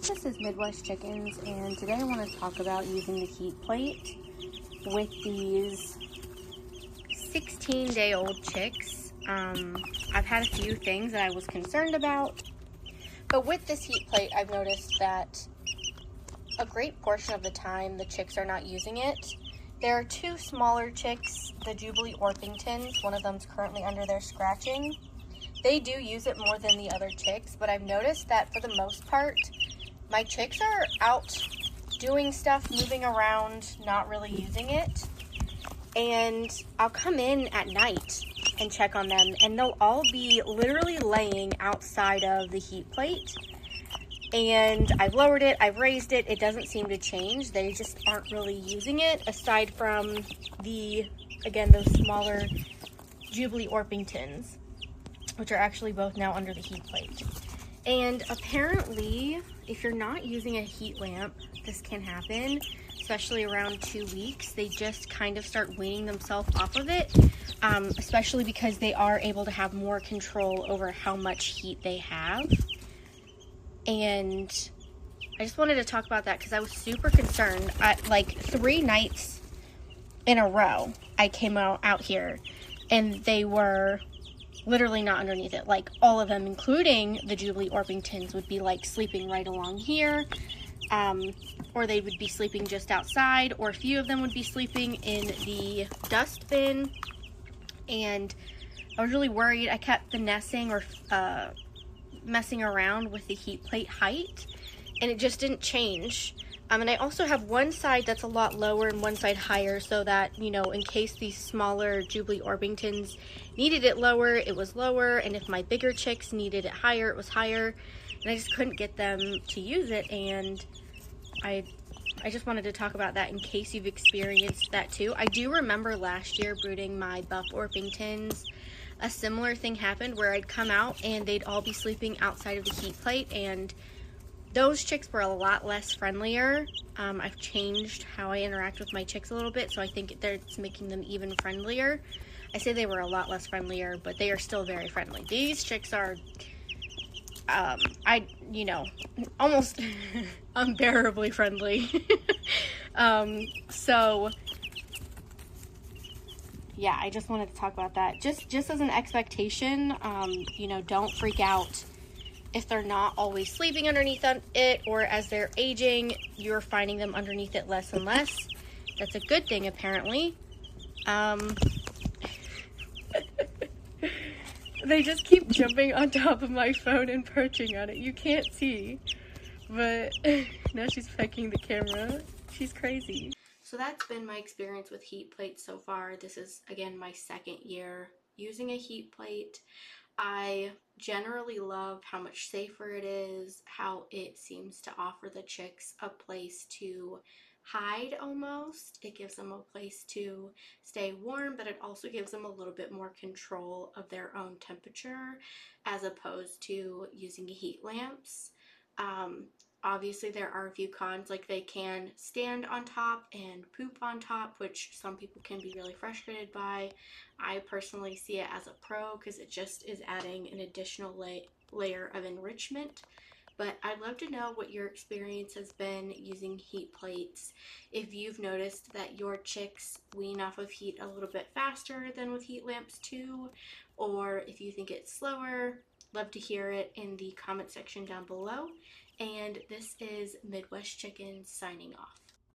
This is Midwest Chickens, and today I want to talk about using the heat plate with these 16-day-old chicks. I've had a few things that I was concerned about, but with this heat plate, I've noticed that a great portion of the time the chicks are not using it. There are two smaller chicks, the Jubilee Orpingtons. One of them's currently under there scratching. They do use it more than the other chicks, but I've noticed that for the most part, my chicks are out doing stuff, moving around, not really using it. And I'll come in at night and check on them, and they'll all be literally laying outside of the heat plate. And I've lowered it, I've raised it, it doesn't seem to change. They just aren't really using it, aside from those smaller Jubilee Orpingtons, which are actually both now under the heat plate. And apparently, if you're not using a heat lamp, this can happen, especially around 2 weeks. They just kind of start weaning themselves off of it, especially because they are able to have more control over how much heat they have. And I just wanted to talk about that because I was super concerned. Like 3 nights in a row, I came out here, and they were literally not underneath it. Like all of them, including the Jubilee Orpingtons, would be like sleeping right along here, or they would be sleeping just outside, or a few of them would be sleeping in the dust bin. And I was really worried. I kept finessing or messing around with the heat plate height, and it just didn't change. And I also have one side that's a lot lower and one side higher, so that, you know, in case these smaller Jubilee Orpingtons needed it lower, it was lower, and if my bigger chicks needed it higher, it was higher. And I just couldn't get them to use it, and I just wanted to talk about that in case you've experienced that too. I do remember last year brooding my buff Orpingtons. A similar thing happened where I'd come out and they'd all be sleeping outside of the heat plate, and those chicks were a lot less friendlier. I've changed how I interact with my chicks a little bit, so I think it's making them even friendlier. I say they were a lot less friendlier, but they are still very friendly. These chicks are, almost unbearably friendly. So yeah, I just wanted to talk about that. Just as an expectation, don't freak out if they're not always sleeping underneath it, or as they're aging, you're finding them underneath it less and less. That's a good thing, apparently. They just keep jumping on top of my phone and perching on it. You can't see, but now she's pecking the camera. She's crazy. So that's been my experience with heat plates so far. This is, again, my second year using a heat plate. I generally love how much safer it is, how it seems to offer the chicks a place to hide almost. It gives them a place to stay warm, but it also gives them a little bit more control of their own temperature as opposed to using heat lamps. Obviously there are a few cons, like they can stand on top and poop on top, which some people can be really frustrated by. I personally see it as a pro because it just is adding an additional layer of enrichment. But I'd love to know what your experience has been using heat plates. If you've noticed that your chicks wean off of heat a little bit faster than with heat lamps too, or if you think it's slower, love to hear it in the comment section down below. And this is Midwest Chickens signing off.